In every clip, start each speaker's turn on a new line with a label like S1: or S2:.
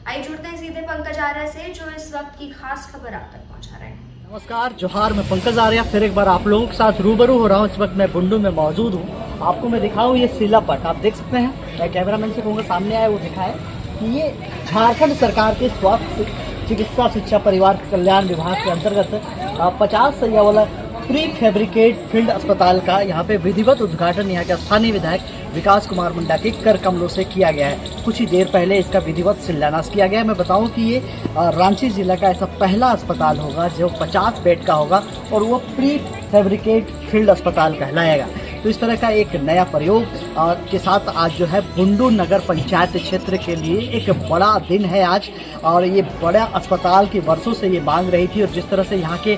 S1: आइए जुड़ते हैं सीधे पंकज आर्य से, जो इस वक्त की खास खबर आप तक पहुंचा रहे हैं।
S2: नमस्कार, जोहार। मैं पंकज आर्य फिर एक बार आप लोगों के साथ रूबरू हो रहा हूँ। इस वक्त मैं बुंडू में मौजूद हूँ। आपको मैं दिखाऊँ ये शिलापट, आप देख सकते हैं। मैं कैमरामैन से कहूँगा सामने आए वो दिखाए कि ये झारखंड सरकार के स्वास्थ्य चिकित्सा शिक्षा परिवार कल्याण विभाग के अंतर्गत 50 सैया वाला प्री फैब्रिकेट फील्ड अस्पताल का यहाँ पे विधिवत उद्घाटन यहाँ के स्थानीय विधायक विकास कुमार मुंडा के कर कमलों से किया गया है। कुछ ही देर पहले इसका विधिवत शिलान्यास किया गया है। मैं बताऊं कि ये रांची जिला का ऐसा पहला अस्पताल होगा जो 50 बेड का होगा और वो प्री फैब्रिकेट फील्ड अस्पताल कहलाएगा। तो इस तरह का एक नया प्रयोग के साथ आज जो है बुंडू नगर पंचायत क्षेत्र के लिए एक बड़ा दिन है आज। और ये बड़ा अस्पताल की वर्षों से ये मांग रही थी। और जिस तरह से यहाँ के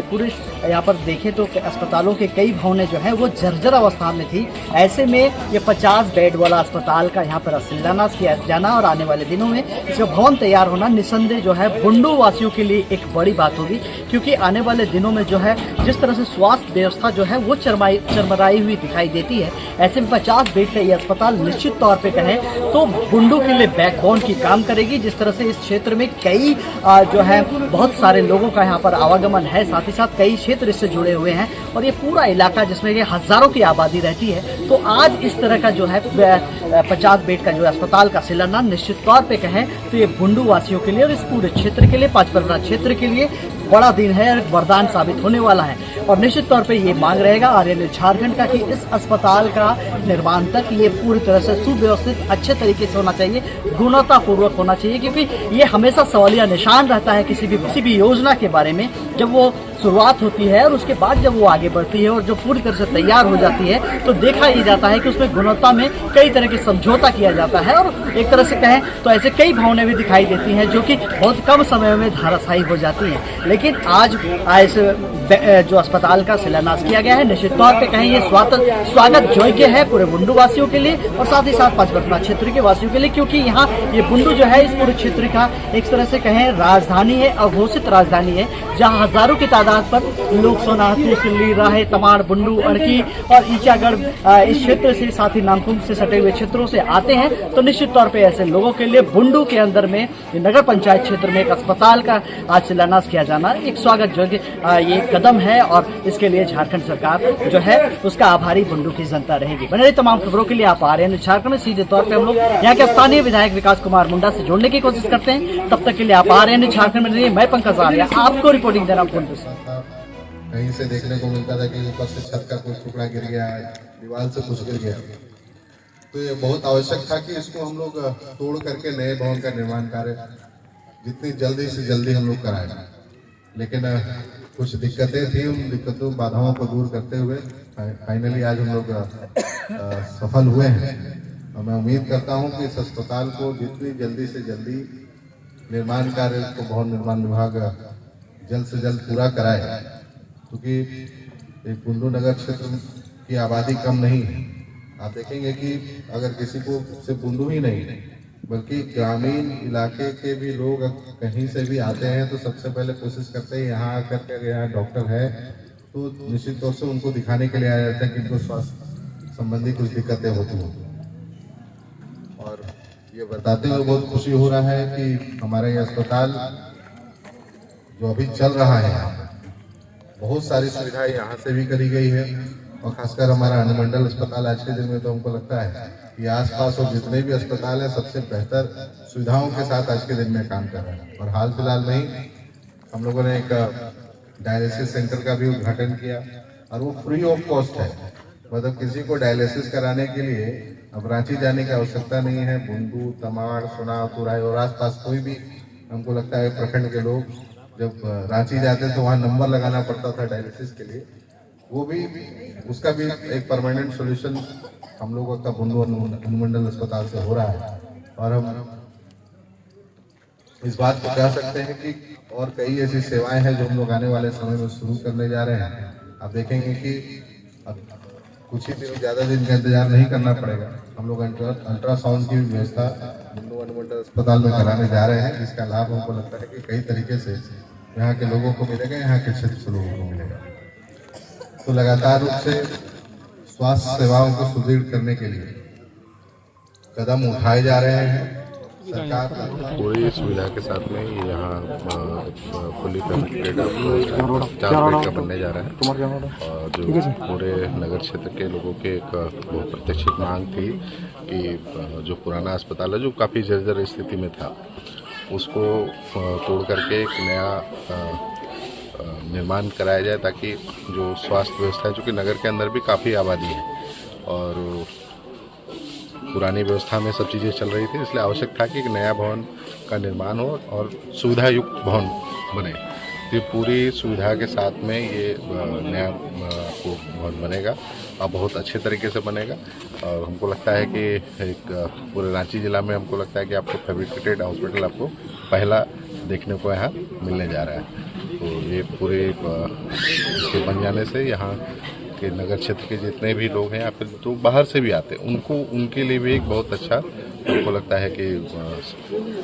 S2: पूरे यहाँ पर देखें तो अस्पतालों के कई भवनें जो है वो जर्जर अवस्था में थी। ऐसे में ये 50 बेड वाला अस्पताल का यहाँ पर शिलान्यास किया जाना और आने वाले दिनों में इसका भवन तैयार होना निस्संदेह जो है बुंडू वासियों के लिए एक बड़ी बात होगी। क्योंकि आने वाले दिनों में जो है जिस तरह से स्वास्थ्य व्यवस्था जो है वो चरमराई हुई दिखाई देती है, ऐसे में 50 बेड का ये अस्पताल निश्चित तौर पे कहें तो बुंडू के लिए बैकबोन की काम करेगी। जिस तरह से इस क्षेत्र में कई जो है बहुत सारे लोगों का यहाँ पर आवागमन है, साथ ही साथ कई क्षेत्र इससे जुड़े हुए हैं और ये पूरा इलाका जिसमें कि हजारों की आबादी रहती है। तो आज इस तरह का जो है 50 बेड का जो अस्पताल का शिलान्यास निश्चित तौर पे कहें तो ये बुंडू वासियों के लिए और इस पूरे क्षेत्र के लिए, पांचपरगना क्षेत्र के लिए बड़ा दिन है और वरदान साबित होने वाला है। और निश्चित तौर पे ये मांग रहेगा आर्यन झारखंड का कि इस अस्पताल का निर्माण तक ये पूरी तरह से सुव्यवस्थित अच्छे तरीके से होना चाहिए, गुणवत्तापूर्वक होना चाहिए। क्योंकि ये हमेशा सवालिया निशान रहता है किसी भी योजना के बारे में, जब वो शुरुआत होती है और उसके बाद जब वो आगे बढ़ती है और जो पूरी तरह से तैयार हो जाती है तो देखा ही जाता है कि उसमें गुणवत्ता में कई तरह के समझौता किया जाता है। और एक तरह से कहें तो ऐसे कई भवनें भी दिखाई देती हैं जो कि बहुत कम समय में धाराशायी हो जाती हैं। लेकिन आज इस जो अस्पताल का शिलान्यास किया गया है निश्चित तौर पे कहें ये स्वागत योग्य है पूरे बुंडू वासियों के लिए और साथ ही साथ पांचपरगना क्षेत्र के वासियों के लिए। क्योंकि यहाँ ये बुंडू जो है इस पूरे क्षेत्र का एक तरह से कहें राजधानी है, अघोषित राजधानी है, जहाँ हजारों की तादाद पर लोग सोनाहतू, सिल्ली, राहे, तमाड़, बुंडू, अड़की और ईचागढ़ इस क्षेत्र से, साथ ही नामकुम से सटे हुए क्षेत्रों से आते हैं। तो निश्चित तौर पे ऐसे लोगों के लिए बुंडू के अंदर में नगर पंचायत क्षेत्र में एक अस्पताल का आज शिलान्यास किया जाना एक स्वागत योग्य ये कदम है और इसके लिए झारखंड सरकार जो है उसका आभारी बुंडू की जनता रहेगी। बने रही तमाम खबरों के लिए आप आर्यन झारखंड में सीधे तौर पे हम लोग यहाँ के स्थानीय विधायक विकास कुमार मुंडा से जोड़ने की कोशिश करते हैं। तब तक के लिए आप आर्यन झारखंड में रहिए। मैं पंकज आर्य आपको रिपोर्टिंग दे रहा हूँ बुंडू से।
S3: कहीं से देखने को मिलता था कि ऊपर से छत का कुछ टुकड़ा गिर गया है, दीवार से कुछ गिर गया, तो ये बहुत आवश्यक था कि इसको हम लोग तोड़ करके नए भवन का निर्माण कार्य जितनी जल्दी से जल्दी हम लोग कराएं। लेकिन कुछ दिक्कतें थी, उन दिक्कतों बाधाओं को दूर करते हुए फाइनली आज हम लोग सफल हुए हैं। और मैं उम्मीद करता हूं कि इस अस्पताल को जितनी जल्दी से जल्दी निर्माण कार्य को भवन निर्माण विभाग जल्द से जल्द पूरा कराए। क्योंकि एक बुंडू नगर क्षेत्र की आबादी कम नहीं है। आप देखेंगे कि अगर किसी को सिर्फ बुंडू ही नहीं बल्कि ग्रामीण इलाके के भी लोग कहीं से भी आते हैं तो सबसे पहले कोशिश करते हैं यहाँ आकर के यहाँ डॉक्टर है तो निश्चित तौर से उनको दिखाने के लिए आया जाता है कि उनको स्वास्थ्य संबंधी कुछ दिक्कतें होती हैं। और ये बताते हुए बहुत खुशी हो रहा है कि हमारा ये अस्पताल जो अभी चल रहा है यहाँ बहुत सारी सुविधाएं यहाँ से भी करी गई है। और खासकर हमारा अनुमंडल अस्पताल आज के दिन में तो हमको लगता है कि आसपास और जितने भी अस्पताल हैं सबसे बेहतर सुविधाओं के साथ आज के दिन में काम कर रहा है। और हाल फिलहाल में ही हम लोगों ने एक डायलिसिस सेंटर का भी उद्घाटन किया और वो फ्री ऑफ कॉस्ट है। मतलब किसी को डायलिसिस कराने के लिए अब रांची जाने की आवश्यकता नहीं है। बुंडू, तमाड़, सोनाव, तुराई और आसपास कोई भी हमको लगता है प्रखंड के लोग जब रांची जाते तो वहाँ नंबर लगाना पड़ता था डायलिसिस के लिए, वो भी उसका भी एक परमानेंट सॉल्यूशन हम लोगों का बुंडू अनुमंडल अस्पताल से हो रहा है। और हम इस बात को कह सकते हैं कि और कई ऐसी सेवाएं हैं जो हम लोग आने वाले समय में शुरू करने जा रहे हैं। आप देखेंगे कि अब कुछ ही दिन, ज़्यादा दिन का इंतजार नहीं करना पड़ेगा। हम लोग अल्ट्रासाउंड की भी व्यवस्था बुंडू अनुमंडल अस्पताल में कराने जा रहे हैं, जिसका लाभ हमको लगता है कि कई तरीके से यहाँ के लोगों को मिलेगा, यहाँ के क्षेत्र के लोगों को मिलेगा। तो लगातार रूप से स्वास्थ्य सेवाओं को सुदृढ़ करने के लिए कदम उठाए जा रहे हैं। सरकार
S4: पूरी सुविधा के साथ में यहाँ फुली फैसिलिटेड 4 बेड का बनने जा रहा है। और जो पूरे नगर क्षेत्र के लोगों के एक बहुत प्रत्यक्षित मांग थी कि जो पुराना अस्पताल है जो काफ़ी जर्जर स्थिति में था उसको तोड़ करके एक नया निर्माण कराया जाए ताकि जो स्वास्थ्य व्यवस्था है, जो कि नगर के अंदर भी काफ़ी आबादी है और पुरानी व्यवस्था में सब चीज़ें चल रही थी, इसलिए आवश्यक था कि एक नया भवन का निर्माण हो और सुविधा युक्त भवन बने। तो ये पूरी सुविधा के साथ में ये नया आपको भवन बनेगा और बहुत अच्छे तरीके से बनेगा। और हमको लगता है कि एक पूरे रांची ज़िला में हमको लगता है कि आपको फैब्रिकेटेड हॉस्पिटल आपको पहला देखने को यहाँ मिलने जा रहा है। तो ये पूरे इसके बन जाने से यहाँ के नगर क्षेत्र के जितने भी लोग हैं या फिर तो बाहर से भी आते हैं उनके लिए भी एक बहुत अच्छा हमको लगता है कि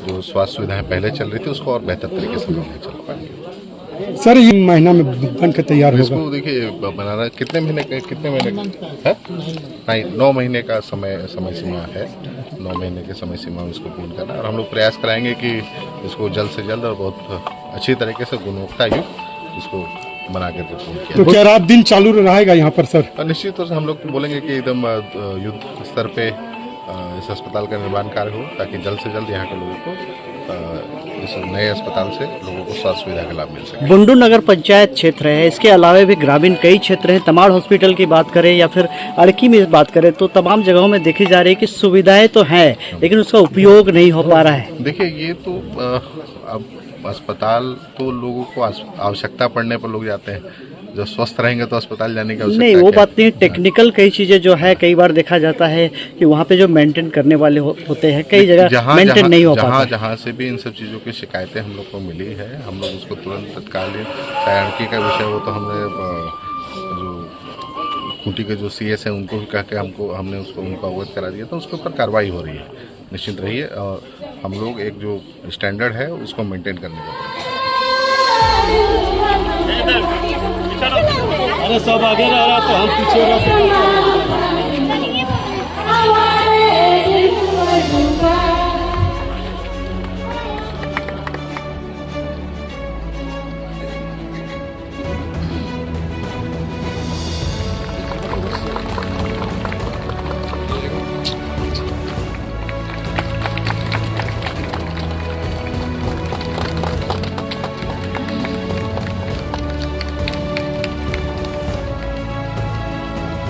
S4: जो स्वास्थ्य सुविधाएं पहले चल रही थी उसको और बेहतर तरीके से नहीं चल पाएंगे।
S5: सर ये महीना में बन के तैयार होगा?
S4: इसको देखिए बनाना कितने महीने है? नहीं, 9 महीने का समय सीमा है। 9 महीने के समय सीमा में इसको पूर्ण करना और हम लोग प्रयास कराएंगे कि इसको जल्द से जल्द और बहुत अच्छी तरीके से गुणवत्ता युक्त इसको बना करके पूर्ण किया।
S5: तो क्या रात दिन चालू रहेगा यहाँ पर सर?
S4: निश्चित तौर से हम लोग बोलेंगे कि एकदम युद्ध स्तर पे इस अस्पताल का निर्माण कार्य हो ताकि जल्द से जल्द यहाँ के लोगों को इस नए अस्पताल से लोगों को स्वास्थ्य सुविधा का लाभ मिल सके।
S2: बुंडू नगर पंचायत क्षेत्र है, इसके अलावा भी ग्रामीण कई क्षेत्र हैं। तमाड़ हॉस्पिटल की बात करें या फिर अड़की में बात करें तो तमाम जगहों में देखी जा रही है कि सुविधाएं तो हैं लेकिन उसका उपयोग नहीं हो पा रहा है।
S4: देखिए ये तो अब अस्पताल तो लोगों को आवश्यकता पड़ने पर लोग जाते हैं, जब स्वस्थ रहेंगे तो अस्पताल जाने की आवश्यकता
S2: नहीं, वो
S4: क्या?
S2: बात नहीं। टेक्निकल कई चीजें जो है कई बार देखा जाता है कि वहाँ पे जो मेंटेन करने वाले होते हैं कई जगह मेंटेन नहीं हो पाता।
S4: जहाँ से भी इन सब चीज़ों की शिकायतें हम लोग को मिली है हम लोग उसको तुरंत तत्कालीन अड़की का विषय हो तो हमने जो खूंटी के जो CS हैं उनको भी कह के हमने उनको अवगत करा दिया तो उसके ऊपर कार्रवाई हो रही है। निश्चित रहिए और हम लोग एक जो स्टैंडर्ड है उसको मेंटेन करने का
S5: अरे सब आगे रह रहा तो हम पीछे रह